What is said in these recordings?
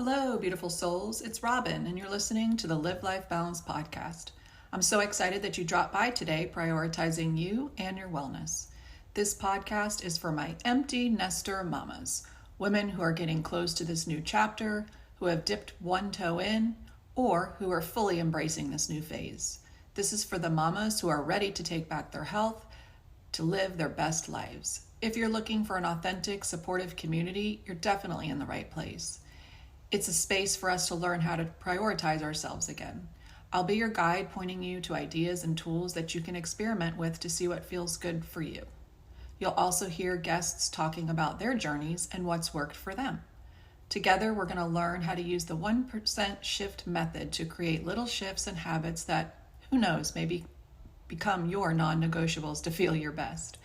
Hello, beautiful souls. It's Robin, and you're listening to the Live Life Balance podcast. I'm so excited that you dropped by today, prioritizing you and your wellness. This podcast is for my empty nester mamas, women who are getting close to this new chapter, who have dipped one toe in, or who are fully embracing this new phase. This is for the mamas who are ready to take back their health, to live their best lives. If you're looking for an authentic, supportive community, you're definitely in the right place. It's a space for us to learn how to prioritize ourselves again. I'll be your guide, pointing you to ideas and tools that you can experiment with to see what feels good for you. You'll also hear guests talking about their journeys and what's worked for them. Together, we're going to learn how to use the 1% shift method to create little shifts and habits that, who knows, maybe become your non-negotiables to feel your best.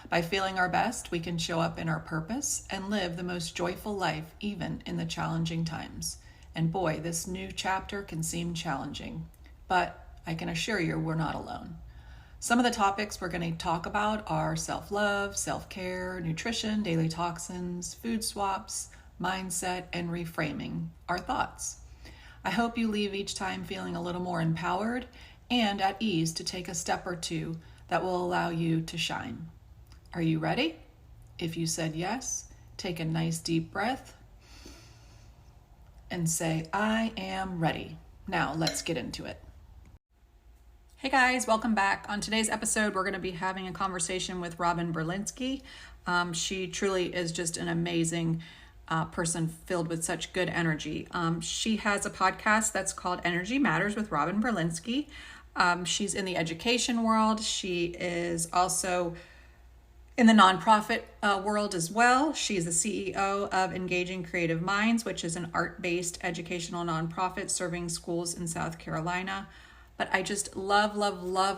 By feeling our best, we can show up in our purpose and live the most joyful life, even in the challenging times. And boy, this new chapter can seem challenging, but I can assure you we're not alone. Some of the topics we're going to talk about are self-love, self-care, nutrition, daily toxins, food swaps, mindset, and reframing our thoughts. I hope you leave each time feeling a little more empowered and at ease to take a step or two that will allow you to shine. Are you ready? If you said yes, take a nice deep breath and say, I am ready. Now let's get into it. Hey guys, welcome back. On today's episode, we're going to be having a conversation with Robin Berlinsky. She truly is just an amazing person filled with such good energy. She has a podcast that's called Energy Matters with Robin Berlinsky. She's in the education world. She is also in the nonprofit world as well. She's the CEO of Engaging Creative Minds, which is an art-based educational nonprofit serving schools in South Carolina. But I just love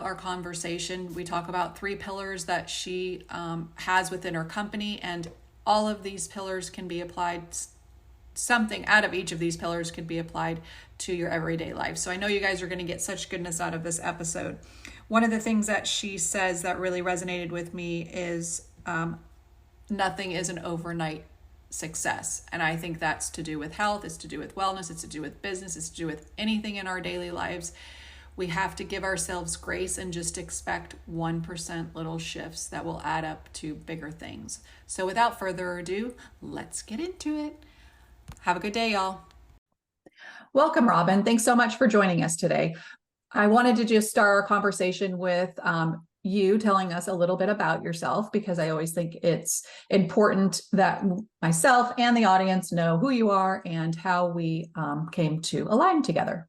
our conversation. We talk about 3 pillars that she has within her company, and all of these pillars can be applied. Something out of each of these pillars could be applied to your everyday life. So I know you guys are going to get such goodness out of this episode. One of the things that she says that really resonated with me is nothing is an overnight success. And I think that's to do with health, it's to do with wellness, it's to do with business, it's to do with anything in our daily lives. We have to give ourselves grace and just expect 1% little shifts that will add up to bigger things. So without further ado, let's get into it. Have a good day, y'all. Welcome, Robin. Thanks so much for joining us today. I wanted to just start our conversation with you telling us a little bit about yourself, because I always think it's important that myself and the audience know who you are and how we came to align together.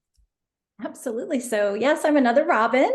Absolutely. So yes, I'm another Robin.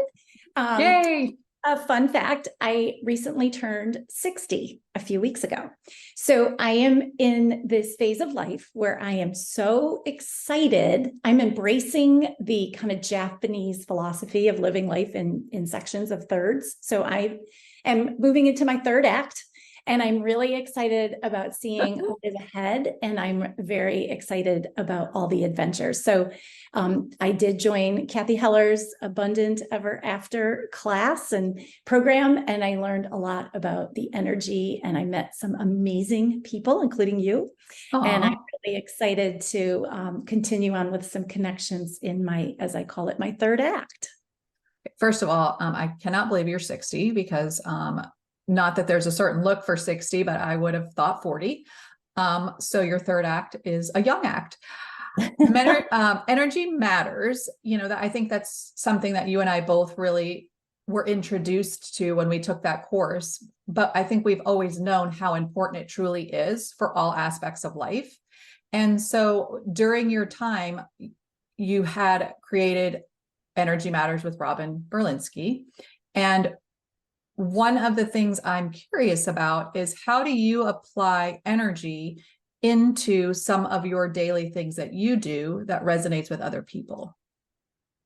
Yay! A fun fact, I recently turned 60 a few weeks ago. So I am in this phase of life where I am so excited. I'm embracing the kind of Japanese philosophy of living life in sections of thirds. So I am moving into my third act, and I'm really excited about seeing what is ahead. And I'm very excited about all the adventures. So I did join Kathy Heller's Abundant Ever After class and program, and I learned a lot about the energy, and I met some amazing people, including you. Aww. And I'm really excited to continue on with some connections in my, as I call it, my third act. First of all, I cannot believe you're 60, because not that there's a certain look for 60, but I would have thought 40. So your third act is a young act. Energy matters. You know, I think that's something that you and I both really were introduced to when we took that course. But I think we've always known how important it truly is for all aspects of life. And so during your time, you had created Energy Matters with Robin Berlinsky. And one of the things I'm curious about is, how do you apply energy into some of your daily things that you do that resonates with other people?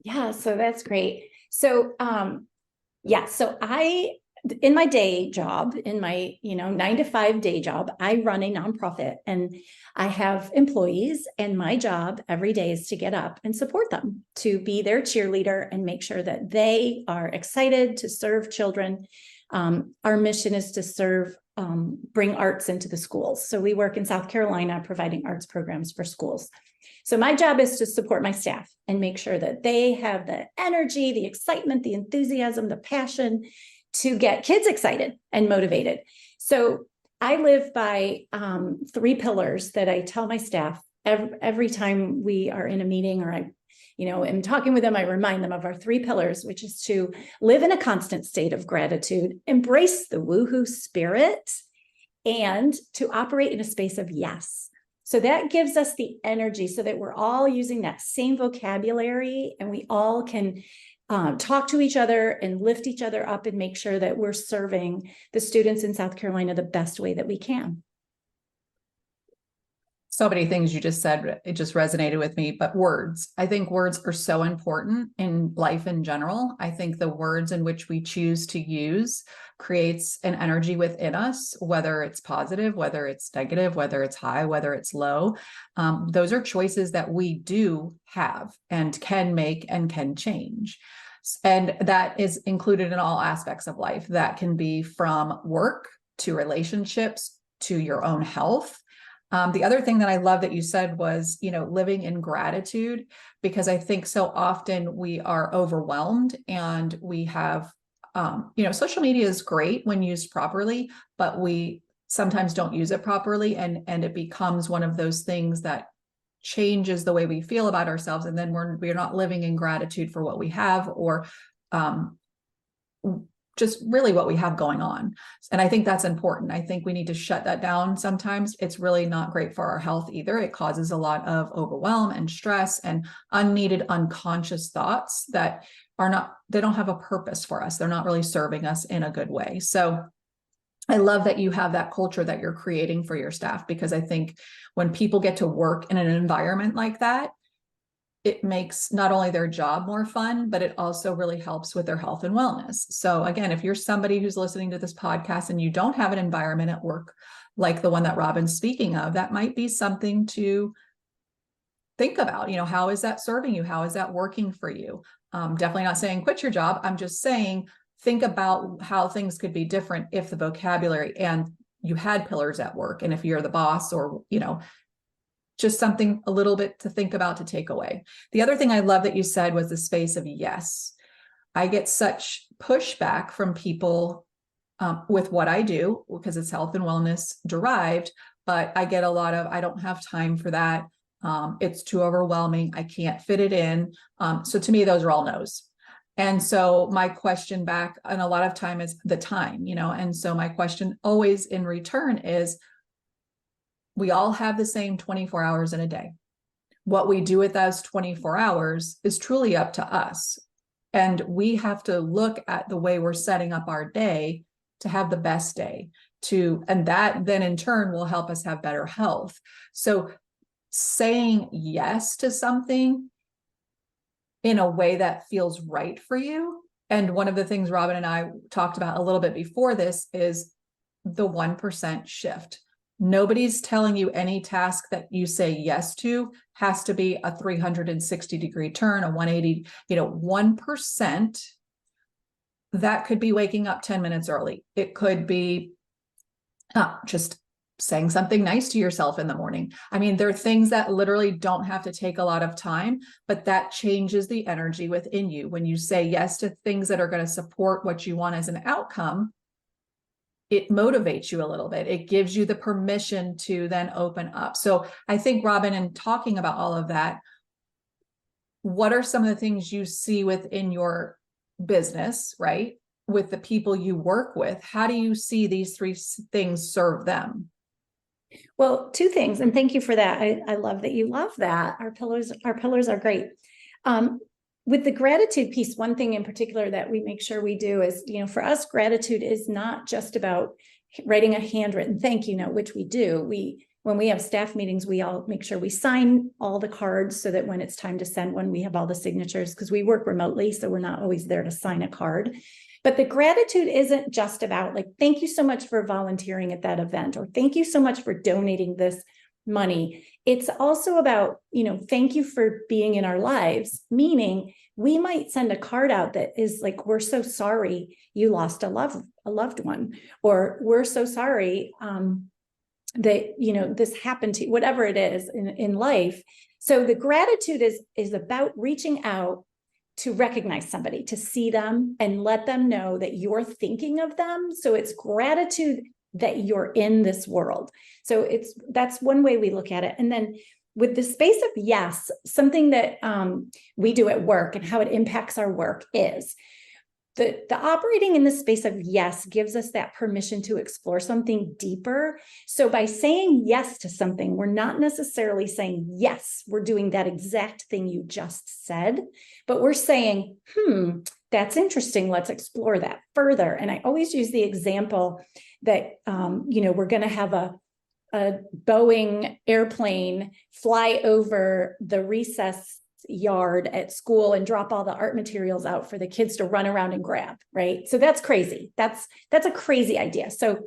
Yeah, so that's great. So, so I, in my day job, in my, 9-to-5 day job, I run a nonprofit, and I have employees, and my job every day is to get up and support them, to be their cheerleader and make sure that they are excited to serve children Our mission is to serve, bring arts into the schools. So we work in South Carolina providing arts programs for schools. So my job is to support my staff and make sure that they have the energy, the excitement, the enthusiasm, the passion to get kids excited and motivated. So I live by 3 pillars that I tell my staff every time we are in a meeting or I am talking with them, I remind them of our 3 pillars, which is to live in a constant state of gratitude, embrace the woohoo spirit, and to operate in a space of yes. So that gives us the energy so that we're all using that same vocabulary and we all can talk to each other and lift each other up and make sure that we're serving the students in South Carolina the best way that we can. So many things you just said, it just resonated with me, but words. I think words are so important in life in general. I think the words in which we choose to use creates an energy within us, whether it's positive, whether it's negative, whether it's high, whether it's low. Those are choices that we do have and can make and can change. And that is included in all aspects of life. That can be from work to relationships to your own health. The other thing that I love that you said was, living in gratitude, because I think so often we are overwhelmed and we have, social media is great when used properly, but we sometimes don't use it properly. And it becomes one of those things that changes the way we feel about ourselves. And then we're not living in gratitude for what we have or, just really what we have going on. And I think that's important. I think we need to shut that down sometimes. It's really not great for our health either. It causes a lot of overwhelm and stress and unneeded unconscious thoughts that they don't have a purpose for us. They're not really serving us in a good way. So I love that you have that culture that you're creating for your staff, because I think when people get to work in an environment like that, it makes not only their job more fun, but it also really helps with their health and wellness. So again, if you're somebody who's listening to this podcast and you don't have an environment at work like the one that Robin's speaking of, that might be something to think about. How is that serving you? How is that working for you? Definitely not saying quit your job. I'm just saying, think about how things could be different if the vocabulary and you had pillars at work. And if you're the boss or, just something a little bit to think about, to take away. The other thing I love that you said was the space of yes. I get such pushback from people with what I do because it's health and wellness derived, but I get a lot of, I don't have time for that. It's too overwhelming. I can't fit it in. So to me, those are all no's. And so my question back, and a lot of time is the time, and so my question always in return is, we all have the same 24 hours in a day. What we do with those 24 hours is truly up to us. And we have to look at the way we're setting up our day to have the best day and that then in turn will help us have better health. So saying yes to something in a way that feels right for you. And one of the things Robin and I talked about a little bit before this is the 1% shift. Nobody's telling you any task that you say yes to has to be a 360-degree turn, a 180, 1%. That could be waking up 10 minutes early. It could be just saying something nice to yourself in the morning. I mean, there are things that literally don't have to take a lot of time, but that changes the energy within you. When you say yes to things that are going to support what you want as an outcome, it motivates you a little bit. It gives you the permission to then open up. So I think, Robin, in talking about all of that, what are some of the things you see within your business, right? With the people you work with, how do you see these 3 things serve them? Well, 2 things, and thank you for that. I love that you love that. Our pillars are great. With the gratitude piece, one thing in particular that we make sure we do is, for us, gratitude is not just about writing a handwritten thank you note, which we do. When we have staff meetings, we all make sure we sign all the cards so that when it's time to send one, we have all the signatures, because we work remotely, so we're not always there to sign a card. But the gratitude isn't just about thank you so much for volunteering at that event, or thank you so much for donating this money. it's also about, thank you for being in our lives, meaning we might send a card out that is like, we're so sorry you lost a loved one, or we're so sorry that, this happened to you, whatever it is in life. So the gratitude is about reaching out to recognize somebody, to see them and let them know that you're thinking of them. So it's gratitude that you're in this world. So that's one way we look at it. And then with the space of yes, something that we do at work and how it impacts our work is the operating in the space of yes gives us that permission to explore something deeper. So by saying yes to something, we're not necessarily saying, yes, we're doing that exact thing you just said, but we're saying, that's interesting. Let's explore that further. And I always use the example that, we're going to have a Boeing airplane fly over the recess yard at school and drop all the art materials out for the kids to run around and grab, right? So that's crazy. That's a crazy idea. So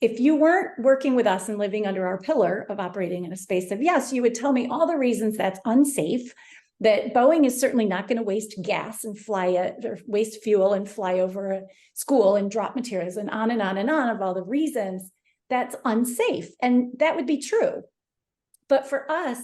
if you weren't working with us and living under our pillar of operating in a space of yes, you would tell me all the reasons that's unsafe, that Boeing is certainly not going to waste gas and or waste fuel and fly over a school and drop materials, and on and on and on of all the reasons that's unsafe. And that would be true. But for us,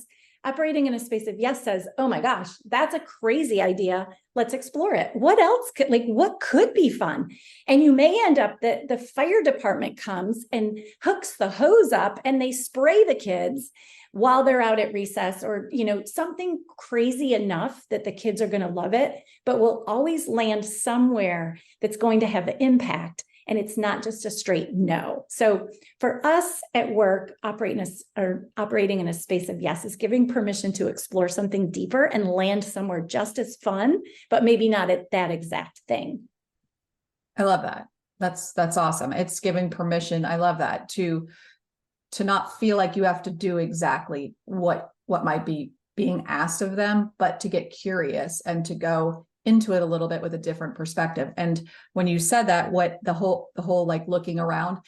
operating in a space of yes says, oh my gosh, that's a crazy idea. Let's explore it. What else what could be fun? And you may end up that the fire department comes and hooks the hose up and they spray the kids while they're out at recess, or, something crazy enough that the kids are going to love it, but will always land somewhere that's going to have the impact. And it's not just a straight no. So for us at work, operating in a space of yes is giving permission to explore something deeper and land somewhere just as fun, but maybe not at that exact thing. I love that. That's awesome. It's giving permission. I love that to not feel like you have to do exactly what might be being asked of them, but to get curious and to go into it a little bit with a different perspective. And when you said that, what the whole like looking around,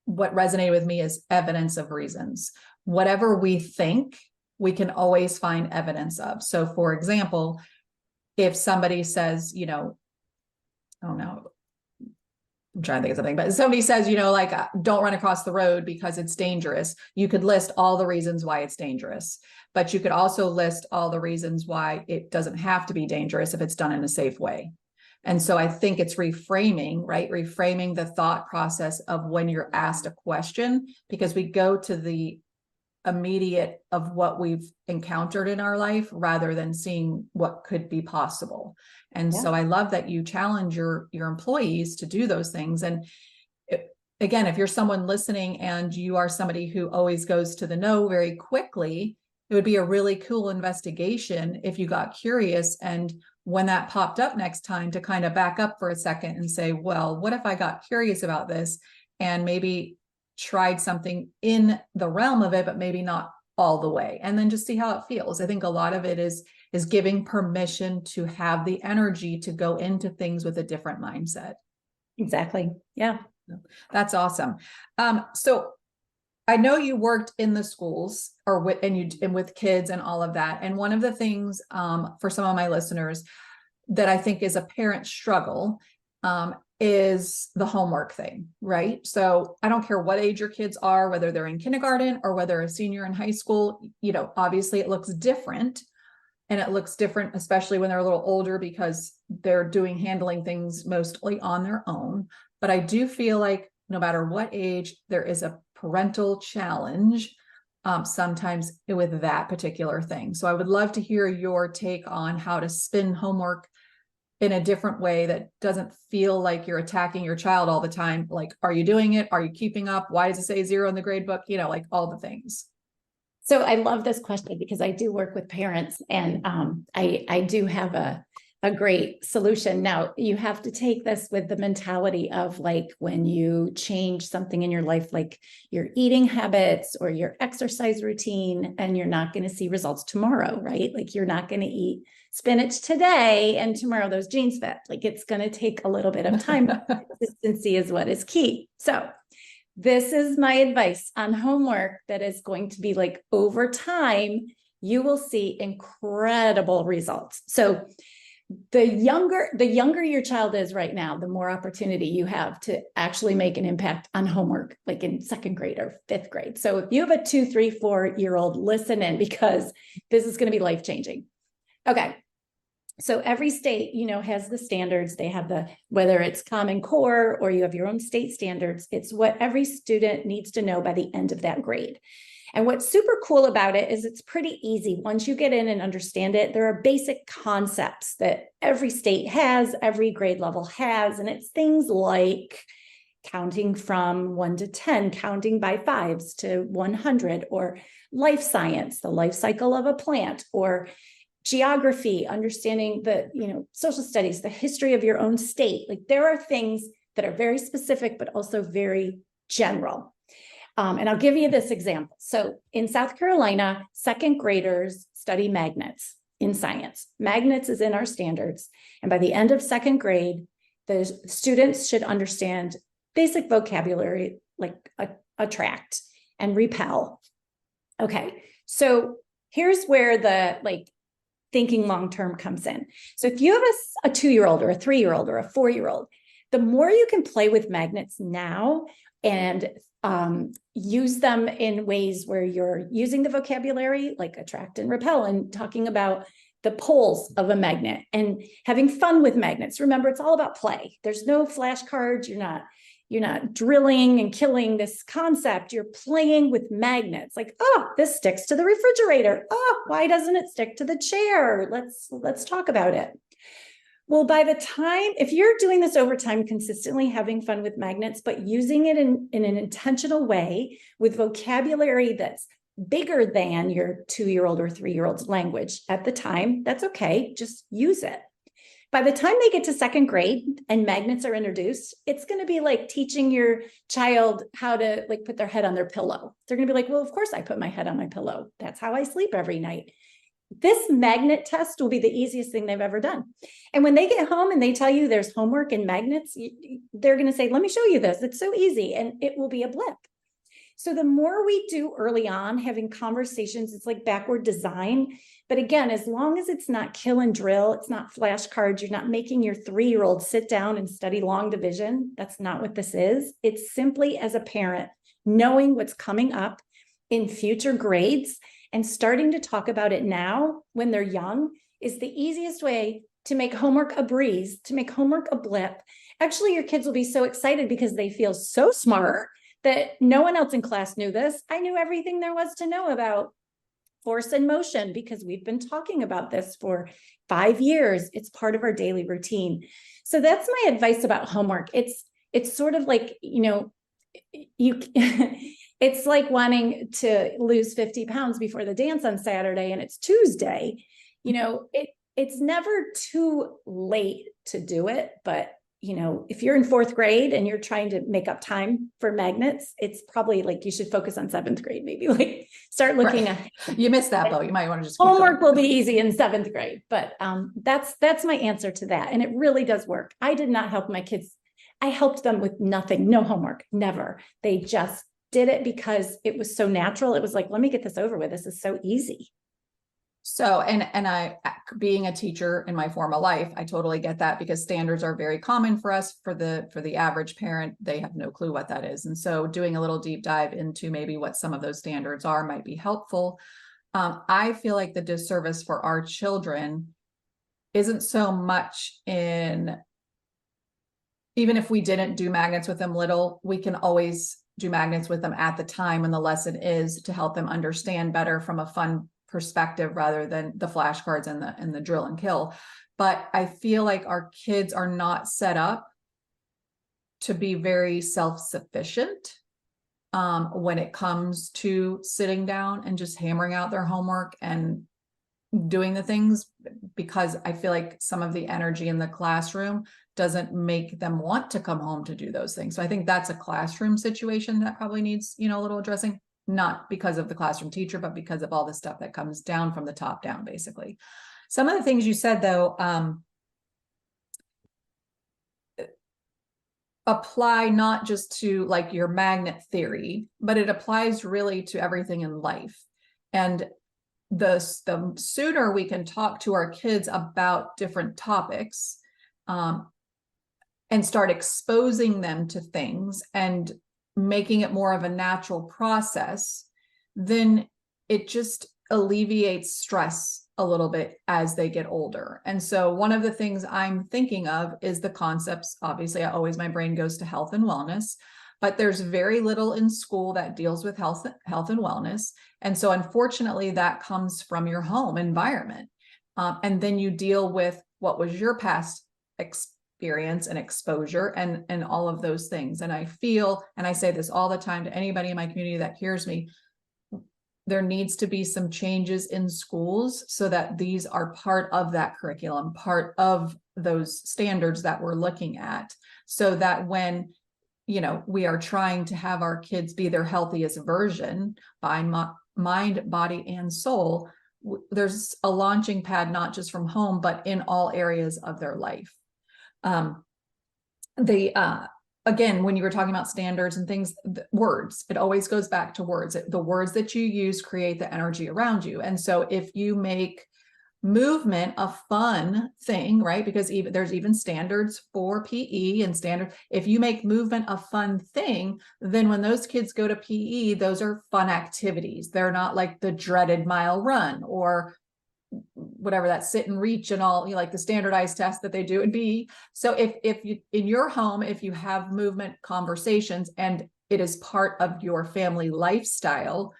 what resonated with me is evidence of reasons. Whatever we think, we can always find evidence of. So for example, if somebody says, oh no, I'm trying to think of something, but somebody says, don't run across the road because it's dangerous. You could list all the reasons why it's dangerous, but you could also list all the reasons why it doesn't have to be dangerous if it's done in a safe way. And so I think it's reframing, right? Reframing the thought process of when you're asked a question, because we go to the immediate of what we've encountered in our life rather than seeing what could be possible. And so I love that you challenge your employees to do those things. And again, if you're someone listening and you are somebody who always goes to the no very quickly, it would be a really cool investigation if you got curious. And when that popped up next time, to kind of back up for a second and say, well, what if I got curious about this and maybe tried something in the realm of it, but maybe not all the way, and then just see how it feels. I think a lot of it is giving permission to have the energy to go into things with a different mindset. Exactly. Yeah. That's awesome. So I know you worked in the schools and with kids and all of that. And one of the things for some of my listeners that I think is a parent struggle is the homework thing, right? So I don't care what age your kids are, whether they're in kindergarten or whether a senior in high school, obviously it looks different. And it looks different, especially when they're a little older, because they're handling things mostly on their own. But I do feel like no matter what age, there is a parental challenge sometimes with that particular thing. So I would love to hear your take on how to spin homework in a different way that doesn't feel like you're attacking your child all the time. Like, are you doing it? Are you keeping up? Why does it say 0 in the grade book? Like all the things. So I love this question because I do work with parents, and I do have a great solution. Now, you have to take this with the mentality of like when you change something in your life, like your eating habits or your exercise routine, and you're not going to see results tomorrow, right? Like you're not going to eat spinach today and tomorrow those jeans fit. Like it's going to take a little bit of time. Consistency is what is key. So this is my advice on homework that is going to be like over time, you will see incredible results. So the younger your child is right now, the more opportunity you have to actually make an impact on homework, like in second grade or fifth grade. So if you have a 2, 3, 4-year-old, listen in, because this is going to be life-changing. Okay. So every state, has the standards. They have whether it's Common Core or you have your own state standards, it's what every student needs to know by the end of that grade. And what's super cool about it is it's pretty easy. Once you get in and understand it, there are basic concepts that every state has, every grade level has, and it's things like counting from 1 to 10, counting by fives to 100, or life science, the life cycle of a plant, or geography, understanding the, social studies, the history of your own state. Like there are things that are very specific, but also very general. And I'll give you this example. So in South Carolina, second graders study magnets in science. Magnets is in our standards. And by the end of second grade, the students should understand basic vocabulary like attract and repel. Okay, so here's where the thinking long-term comes in. So if you have a 2-year-old or a 3-year-old or a 4-year-old, the more you can play with magnets now and use them in ways where you're using the vocabulary like attract and repel and talking about the poles of a magnet and having fun with magnets. Remember, it's all about play. There's no flashcards. You're not drilling and killing this concept. You're playing with magnets. Like, oh, this sticks to the refrigerator. Oh, why doesn't it stick to the chair? Let's talk about it. Well, by the time, if you're doing this over time, consistently having fun with magnets, but using it in an intentional way with vocabulary that's bigger than your 2-year-old or 3-year-old's language at the time, that's okay. Just use it. By the time they get to second grade and magnets are introduced, it's going to be like teaching your child how to put their head on their pillow. They're going to be like, well, of course I put my head on my pillow. That's how I sleep every night. This magnet test will be the easiest thing they've ever done. And when they get home and they tell you there's homework and magnets, they're going to say, let me show you this. It's so easy. And it will be a blip. So the more we do early on, having conversations, it's like backward design. But again, as long as it's not kill and drill, it's not flashcards, you're not making your 3-year-old sit down and study long division. That's not what this is. It's simply, as a parent, knowing what's coming up in future grades and starting to talk about it now when they're young is the easiest way to make homework a breeze, to make homework a blip. Actually, your kids will be so excited because they feel so smart that no one else in class knew this. I knew everything there was to know about force and motion because we've been talking about this for 5 years. It's part of our daily routine. So that's my advice about homework. It's sort of like, it's like wanting to lose 50 pounds before the dance on Saturday and it's Tuesday. It's never too late to do it, but if you're in 4th grade and you're trying to make up time for magnets, it's probably you should focus on 7th grade, maybe start looking at. You missed that though. You might want to just homework will be easy in 7th grade, but that's my answer to that. And it really does work. I did not help my kids. I helped them with nothing, no homework, never. They just did it because it was so natural. It was like, let me get this over with. This is so easy. So, and I, being a teacher in my former life, I totally get that because standards are very common for us, for the average parent. They have no clue what that is. And so doing a little deep dive into maybe what some of those standards are might be helpful. I feel like the disservice for our children isn't so much in, even if we didn't do magnets with them little, we can always do magnets with them at the time when the lesson is to help them understand better from a fun perspective rather than the flashcards and the drill and kill. But I feel like our kids are not set up to be very self-sufficient when it comes to sitting down and just hammering out their homework and doing the things, because I feel like some of the energy in the classroom doesn't make them want to come home to do those things. So I think that's a classroom situation that probably needs, a little addressing. Not because of the classroom teacher, but because of all the stuff that comes down from the top down, basically. Some of the things you said, though, apply not just to like your magnet theory, but it applies really to everything in life. And the sooner we can talk to our kids about different topics, and start exposing them to things and making it more of a natural process, then it just alleviates stress a little bit as they get older. And so one of the things I'm thinking of is the concepts. Obviously, my brain goes to health and wellness, but there's very little in school that deals with health and wellness. And so unfortunately, that comes from your home environment. And then you deal with what was your past experience and exposure and all of those things. And I feel, and I say this all the time to anybody in my community that hears me, there needs to be some changes in schools so that these are part of that curriculum, part of those standards that we're looking at, so that when, we are trying to have our kids be their healthiest version by mind, body, and soul, there's a launching pad, not just from home, but in all areas of their life. Again, when you were talking about standards and things, words, it always goes back to words. The words that you use create the energy around you. And so if you make movement a fun thing, right? Because there's even standards for PE and standard. If you make movement a fun thing, then when those kids go to PE, those are fun activities. They're not like the dreaded mile run or whatever, that sit and reach and all, like the standardized test that they do in PE. So if you, in your home, if you have movement conversations and it is part of your family lifestyle,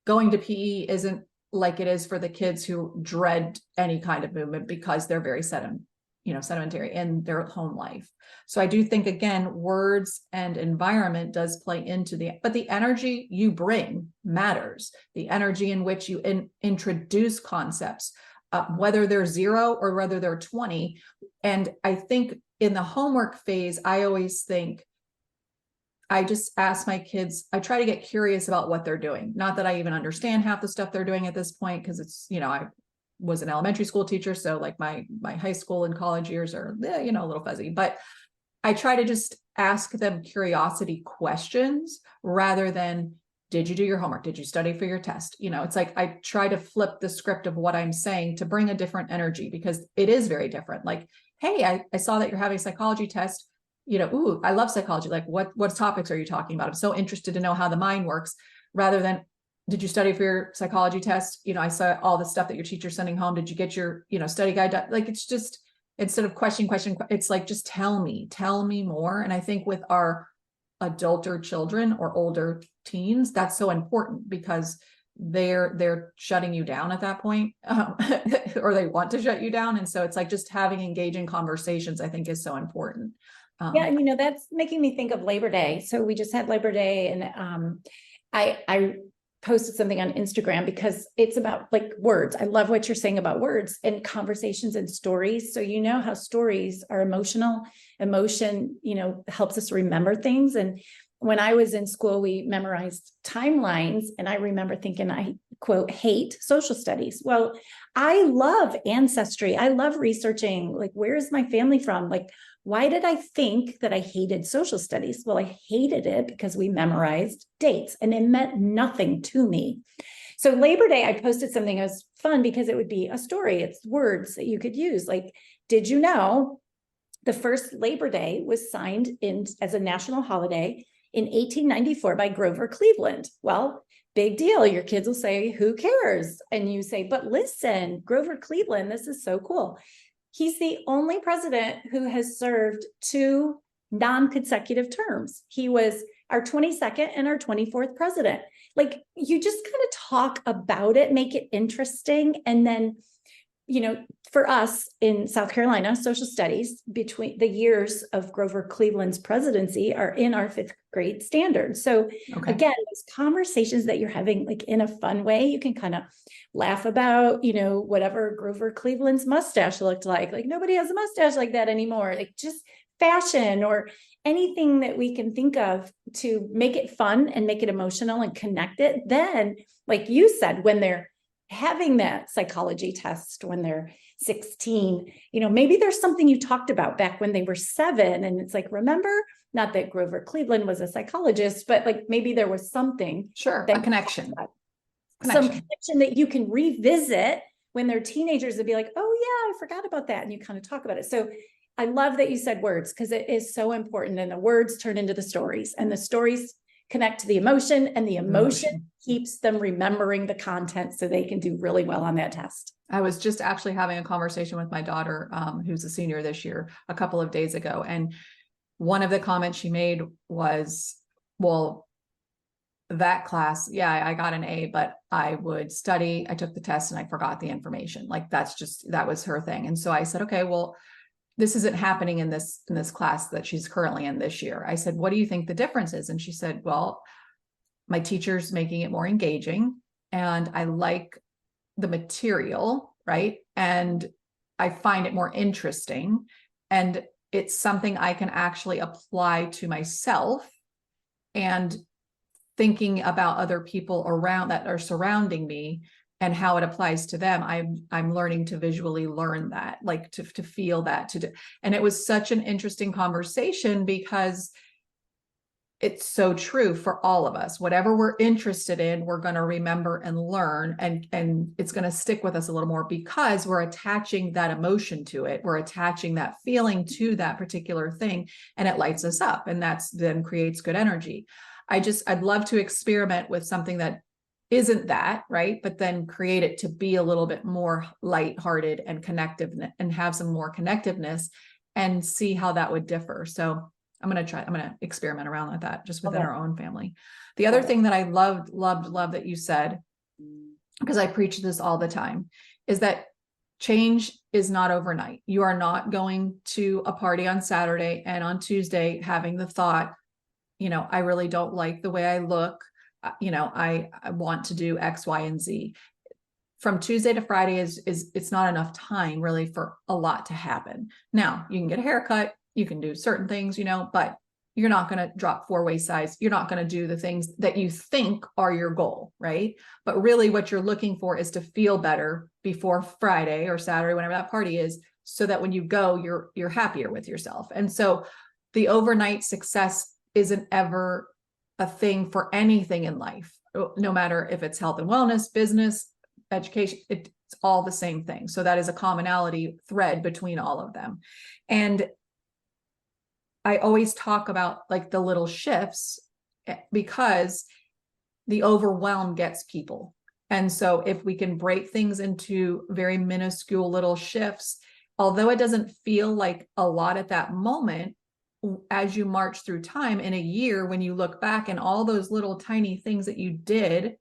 going to PE isn't like it is for the kids who dread any kind of movement because they're very sedimentary in their home life. So I do think, again, words and environment does play into but the energy you bring matters. The energy in which you introduce concepts, whether they're 0 or whether they're 20. And I think in the homework phase, I always think, I just ask my kids, I try to get curious about what they're doing. Not that I even understand half the stuff they're doing at this point, because it's, I was an elementary school teacher. So like my high school and college years are, a little fuzzy, but I try to just ask them curiosity questions rather than, did you do your homework? Did you study for your test? It's like, I try to flip the script of what I'm saying to bring a different energy, because it is very different. Like, hey, I saw that you're having a psychology test. Ooh, I love psychology. Like what topics are you talking about? I'm so interested to know how the mind works, rather than, did you study for your psychology test? I saw all the stuff that your teacher's sending home. Did you get your, study guide done? Like, it's just, instead of question, it's like, just tell me more. And I think with our adulter children or older teens, that's so important, because they're shutting you down at that point, or they want to shut you down. And so it's like, just having engaging conversations, I think, is so important. Yeah. And that's making me think of Labor Day. So we just had Labor Day, and I posted something on Instagram because it's about like words. I love what you're saying about words and conversations and stories. So how stories are emotional. Emotion, helps us remember things. And when I was in school, we memorized timelines, and I remember thinking, I quote, hate social studies. Well, I love ancestry. I love researching, like, where is my family from? Like, why did I think that I hated social studies? Well, I hated it because we memorized dates and it meant nothing to me. So Labor Day, I posted something that was fun because it would be a story. It's words that you could use. Like, did you know the first Labor Day was signed in as a national holiday in 1894 by Grover Cleveland? Well, big deal. Your kids will say, who cares? And you say, but listen, Grover Cleveland, this is so cool. He's the only president who has served 2 non-consecutive terms. He was our 22nd and our 24th president. Like, you just kind of talk about it, make it interesting. And then, for us in South Carolina, social studies, between the years of Grover Cleveland's presidency, are in our 5th grade standards. So again, those conversations that you're having, like, in a fun way, you can kind of laugh about, whatever Grover Cleveland's mustache looked like. Like, nobody has a mustache like that anymore. Like, just fashion or anything that we can think of to make it fun and make it emotional and connect it. Then, like you said, when they're having that psychology test when they're 16, maybe there's something you talked about back when they were 7. And it's like, remember, not that Grover Cleveland was a psychologist, but like maybe there was something. Sure. A connection. Some connection that you can revisit when they're teenagers and be like, oh yeah, I forgot about that. And you kind of talk about it. So I love that you said words, because it is so important. And the words turn into the stories, and the stories connect to the emotion, and the emotion keeps them remembering the content so they can do really well on that test. I was just actually having a conversation with my daughter, who's a senior this year, a couple of days ago. And one of the comments she made was, well, that class, yeah, I got an A, but I would study. I took the test and I forgot the information. Like that was her thing. And so I said, okay, well, this isn't happening in this class that she's currently in this year. I said, what do you think the difference is? And she said, well, my teacher's making it more engaging, and I like the material, right? And I find it more interesting, and it's something I can actually apply to myself, and thinking about other people around that are surrounding me and how it applies to them. I'm learning to visually learn that, like to feel that, and it was such an interesting conversation, because it's so true for all of us. Whatever we're interested in, we're going to remember and learn, and it's going to stick with us a little more, because we're attaching that emotion to it. We're attaching that feeling to that particular thing, and it lights us up, and that's then creates good energy. I'd love to experiment with something that isn't that, right? But then create it to be a little bit more lighthearted and connective, and have some more connectiveness, and see how that would differ. So I'm going to experiment around with that just within our own family. The other thing that I loved that you said, because I preach this all the time, is that change is not overnight. You are not going to a party on Saturday and on Tuesday having the thought, I really don't like the way I look. I want to do X, Y, and Z. From Tuesday to Friday is it's not enough time really for a lot to happen. Now you can get a haircut, you can do certain things, but you're not going to drop 4 waist size. You're not going to do the things that you think are your goal, right? But really what you're looking for is to feel better before Friday or Saturday, whenever that party is, so that when you go, you're happier with yourself. And so the overnight success isn't ever a thing for anything in life, no matter if it's health and wellness, business, education, it's all the same thing. So that is a commonality thread between all of them. And I always talk about like the little shifts, because the overwhelm gets people. And so if we can break things into very minuscule little shifts, although it doesn't feel like a lot at that moment, as you march through time in a year, when you look back and all those little tiny things that you did,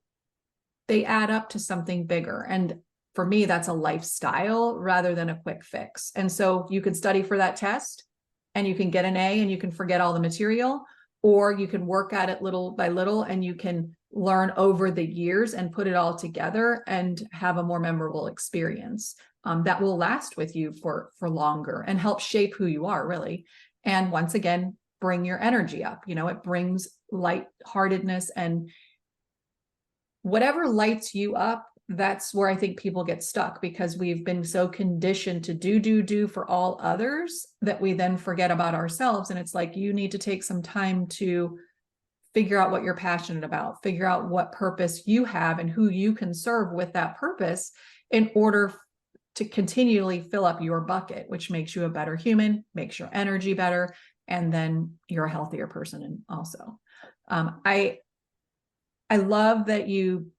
they add up to something bigger. And for me, that's a lifestyle rather than a quick fix. And so you could study for that test and you can get an A and you can forget all the material, or you can work at it little by little and you can learn over the years and put it all together and have a more memorable experience that will last with you for longer and help shape who you are, really. And once again, bring your energy up. It brings lightheartedness, and whatever lights you up, that's where I think people get stuck, because we've been so conditioned to do for all others that we then forget about ourselves. And it's like, you need to take some time to figure out what you're passionate about, figure out what purpose you have and who you can serve with that purpose in order to continually fill up your bucket, which makes you a better human, makes your energy better, and then you're a healthier person. And also, I love that you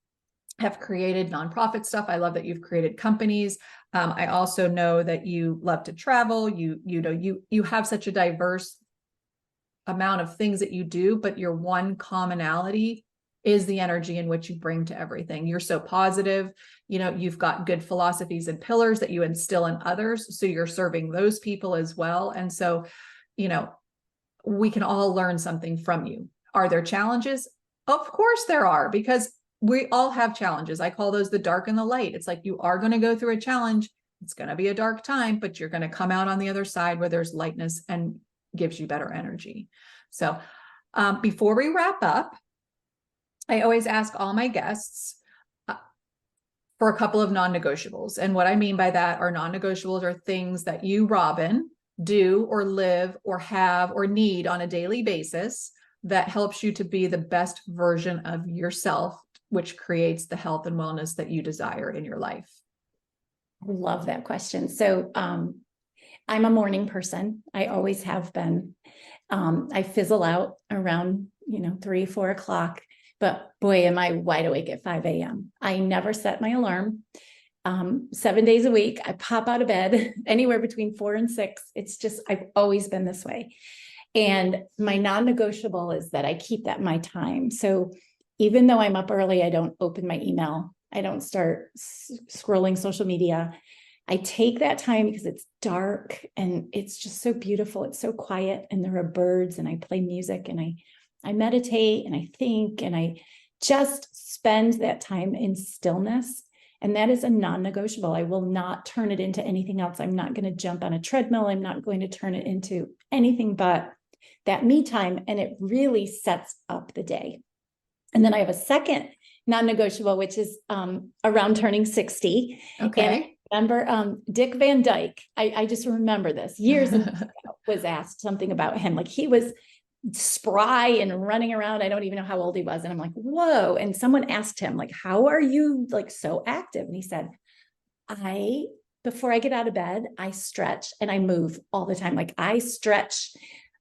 have created nonprofit stuff. I love that you've created companies. I also know that you love to travel. You have such a diverse amount of things that you do, but your one commonality is the energy in which you bring to everything. You're so positive. You've got good philosophies and pillars that you instill in others. So you're serving those people as well. And so, we can all learn something from you. Are there challenges? Of course there are, because we all have challenges. I call those the dark and the light. It's like, you are going to go through a challenge. It's going to be a dark time, but you're going to come out on the other side where there's lightness and gives you better energy. So before we wrap up, I always ask all my guests, for a couple of non-negotiables. And what I mean by that are non-negotiables are things that you, Robin, do or live or have or need on a daily basis that helps you to be the best version of yourself, which creates the health and wellness that you desire in your life. I love that question. So I'm a morning person. I always have been. I fizzle out around, 3, 4 o'clock, but boy, am I wide awake at 5 a.m. I never set my alarm. 7 days a week, I pop out of bed anywhere between 4 and 6. It's just, I've always been this way. And my non-negotiable is that I keep that my time. So even though I'm up early, I don't open my email. I don't start scrolling social media. I take that time because it's dark and it's just so beautiful. It's so quiet and there are birds and I play music and I meditate and I think and I just spend that time in stillness. And that is a non-negotiable. I will not turn it into anything else. I'm not going to jump on a treadmill. I'm not going to turn it into anything but that me time. And it really sets up the day. And then I have a second non-negotiable, which is around turning 60. Okay. And I remember Dick Van Dyke. I just remember this years ago was asked something about him. Like he was spry and running around. I don't even know how old he was. And I'm like, whoa. And someone asked him, like, how are you like so active? And he said, before I get out of bed, I stretch and I move all the time. Like I stretch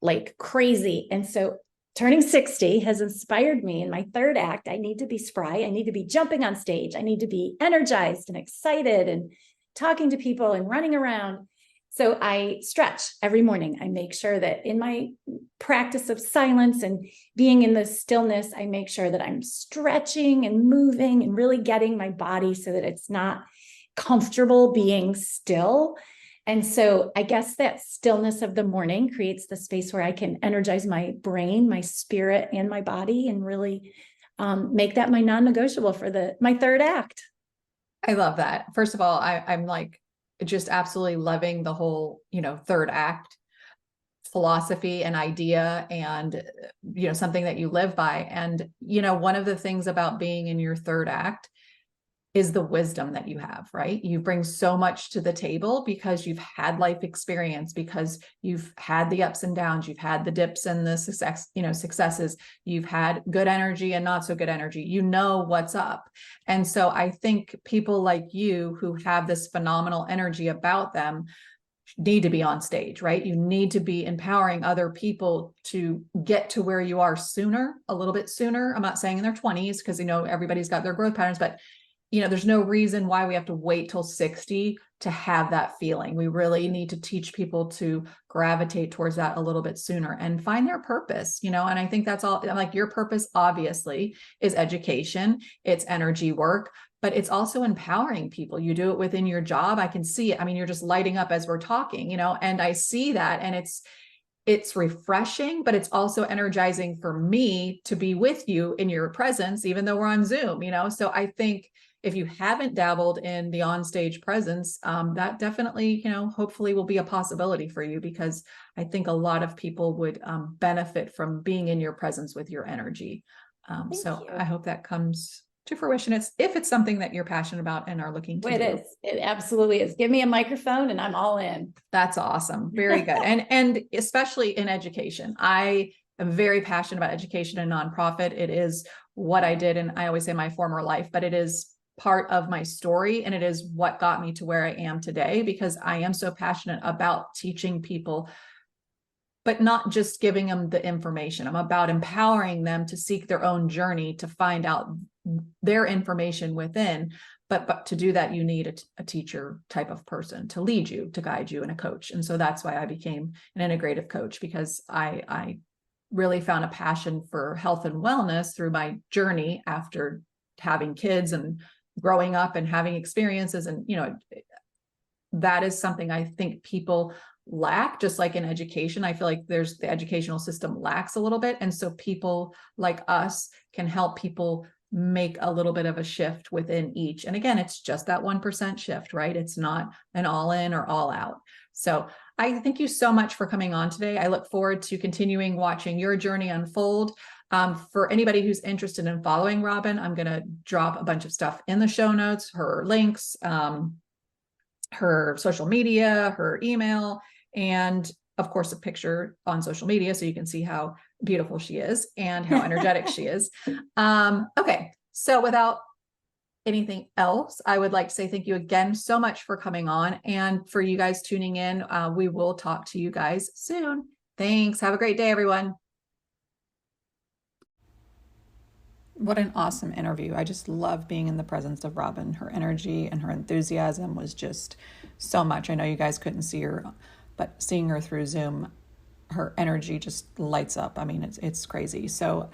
like crazy. And so turning 60 has inspired me in my third act. I need to be spry. I need to be jumping on stage. I need to be energized and excited and talking to people and running around. So I stretch every morning. I make sure that in my practice of silence and being in the stillness, I make sure that I'm stretching and moving and really getting my body so that it's not comfortable being still. And so I guess that stillness of the morning creates the space where I can energize my brain, my spirit, and my body and really make that my non-negotiable for my third act. I love that. First of all, I'm like just absolutely loving the whole, third act philosophy and idea and, something that you live by. And, one of the things about being in your third act is the wisdom that you have, right? You bring so much to the table because you've had life experience, because you've had the ups and downs, you've had the dips and the successes, you've had good energy and not so good energy, what's up. And so I think people like you who have this phenomenal energy about them need to be on stage, right? You need to be empowering other people to get to where you are sooner, a little bit sooner. I'm not saying in their 20s because, everybody's got their growth patterns, but there's no reason why we have to wait till 60 to have that feeling. We really need to teach people to gravitate towards that a little bit sooner and find their purpose, and I think that's all. Like your purpose obviously is education, it's energy work, but it's also empowering people. You do it within your job. I can see it. I mean, you're just lighting up as we're talking, and I see that, and it's refreshing, but it's also energizing for me to be with you in your presence, even though we're on Zoom, so I think if you haven't dabbled in the onstage presence, that definitely, hopefully will be a possibility for you, because I think a lot of people would benefit from being in your presence with your energy. So I hope that comes to fruition. If it's something that you're passionate about and are looking to do. It is. It absolutely is. Give me a microphone and I'm all in. That's awesome. Very good. And especially in education, I am very passionate about education and nonprofit. It is what I did. And I always say my former life, but it is part of my story. And it is what got me to where I am today, because I am so passionate about teaching people, but not just giving them the information. I'm about empowering them to seek their own journey, to find out their information within. But to do that, you need a teacher type of person to lead you, to guide you, and a coach. And so that's why I became an integrative coach, because I really found a passion for health and wellness through my journey after having kids and growing up and having experiences. And, that is something I think people lack, just like in education. I feel like the educational system lacks a little bit. And so people like us can help people make a little bit of a shift within each. And again, it's just that 1% shift, right? It's not an all in or all out. So I thank you so much for coming on today. I look forward to continuing watching your journey unfold. For anybody who's interested in following Robin, I'm going to drop a bunch of stuff in the show notes, her links, her social media, her email, and of course, a picture on social media so you can see how beautiful she is and how energetic she is. Okay, so without anything else, I would like to say thank you again so much for coming on, and for you guys tuning in. We will talk to you guys soon. Thanks. Have a great day, everyone. What an awesome interview. I just love being in the presence of Robin. Her energy and her enthusiasm was just so much. I know you guys couldn't see her, but seeing her through Zoom, her energy just lights up. I mean, it's crazy. So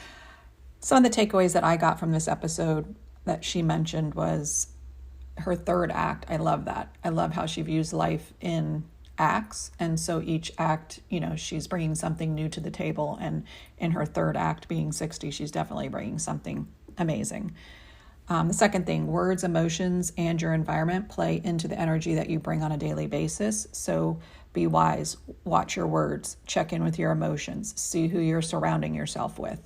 some of the takeaways that I got from this episode that she mentioned was her third act. I love that. I love how she views life in acts. And so each act, she's bringing something new to the table. And in her third act, being 60, she's definitely bringing something amazing. The second thing, words, emotions, and your environment play into the energy that you bring on a daily basis. So be wise, watch your words, check in with your emotions, see who you're surrounding yourself with.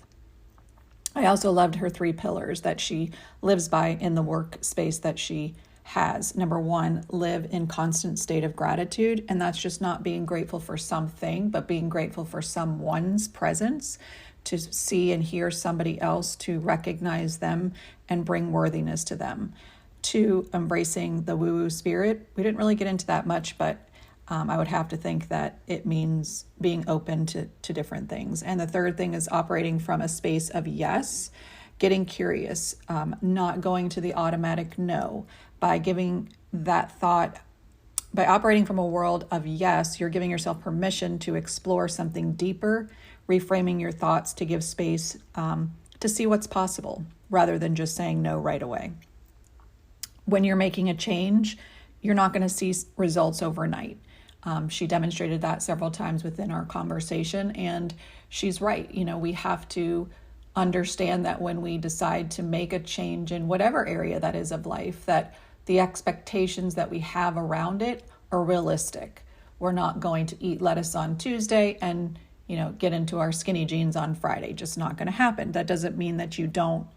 I also loved her 3 pillars that she lives by in the workspace that she has. Number 1, live in constant state of gratitude. And that's just not being grateful for something, but being grateful for someone's presence, to see and hear somebody else, to recognize them and bring worthiness to them. 2, embracing the woo-woo spirit. We didn't really get into that much, but I would have to think that it means being open to different things. And the third thing is operating from a space of yes, getting curious, not going to the automatic no. By giving that thought, by operating from a world of yes, you're giving yourself permission to explore something deeper, reframing your thoughts to give space to see what's possible, rather than just saying no right away. When you're making a change, you're not going to see results overnight. She demonstrated that several times within our conversation, and she's right. We have to understand that when we decide to make a change in whatever area that is of life, that the expectations that we have around it are realistic. We're not going to eat lettuce on Tuesday and, get into our skinny jeans on Friday. Just not going to happen. That doesn't mean that you don't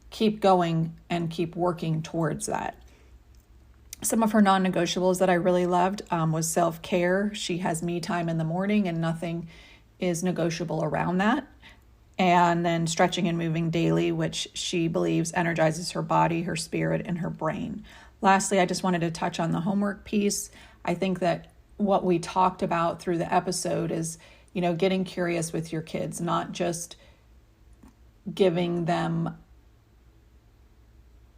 keep going and keep working towards that. Some of her non-negotiables that I really loved was self-care. She has me time in the morning and nothing is negotiable around that. And then stretching and moving daily, which she believes energizes her body, her spirit, and her brain. Lastly, I just wanted to touch on the homework piece. I think that what we talked about through the episode is, getting curious with your kids, not just giving them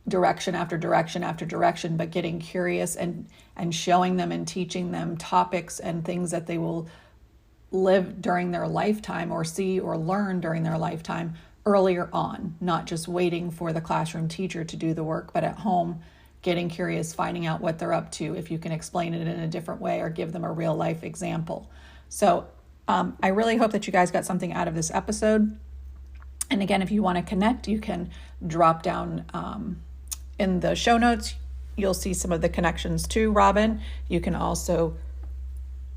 direction after direction after direction, but getting curious and showing them and teaching them topics and things that they will live during their lifetime or see or learn during their lifetime earlier on, not just waiting for the classroom teacher to do the work, but at home, getting curious, finding out what they're up to, if you can explain it in a different way or give them a real life example. So I really hope that you guys got something out of this episode. And again, if you want to connect, you can drop down in the show notes. You'll see some of the connections to Robin. You can also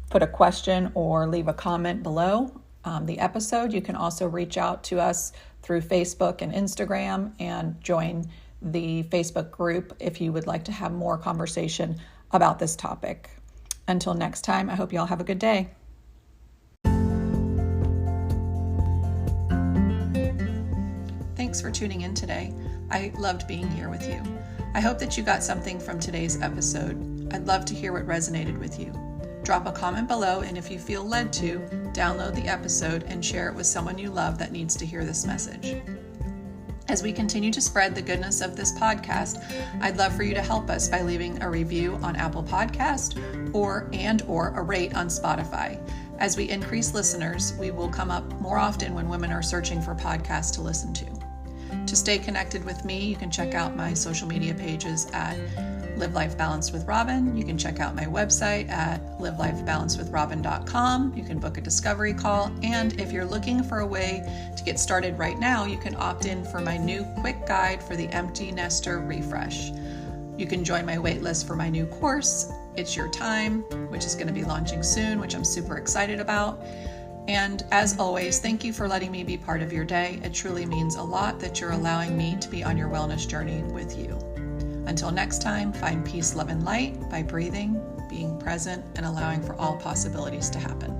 put a question or leave a comment below the episode. You can also reach out to us through Facebook and Instagram and join the Facebook group if you would like to have more conversation about this topic. Until next time, I hope you all have a good day. Thanks for tuning in today. I loved being here with you. I hope that you got something from today's episode. I'd love to hear what resonated with you. Drop a comment below, and if you feel led to, download the episode and share it with someone you love that needs to hear this message. As we continue to spread the goodness of this podcast, I'd love for you to help us by leaving a review on Apple Podcast or a rate on Spotify. As we increase listeners, we will come up more often when women are searching for podcasts to listen to. To stay connected with me, you can check out my social media pages at Live Life Balanced with Robin. You can check out my website at livelifebalancedwithrobin.com. You can book a discovery call. And if you're looking for a way to get started right now, you can opt in for my new quick guide for the empty nester refresh. You can join my waitlist for my new course, It's Your Time, which is going to be launching soon, which I'm super excited about. And as always, thank you for letting me be part of your day. It truly means a lot that you're allowing me to be on your wellness journey with you. Until next time, find peace, love, and light by breathing, being present, and allowing for all possibilities to happen.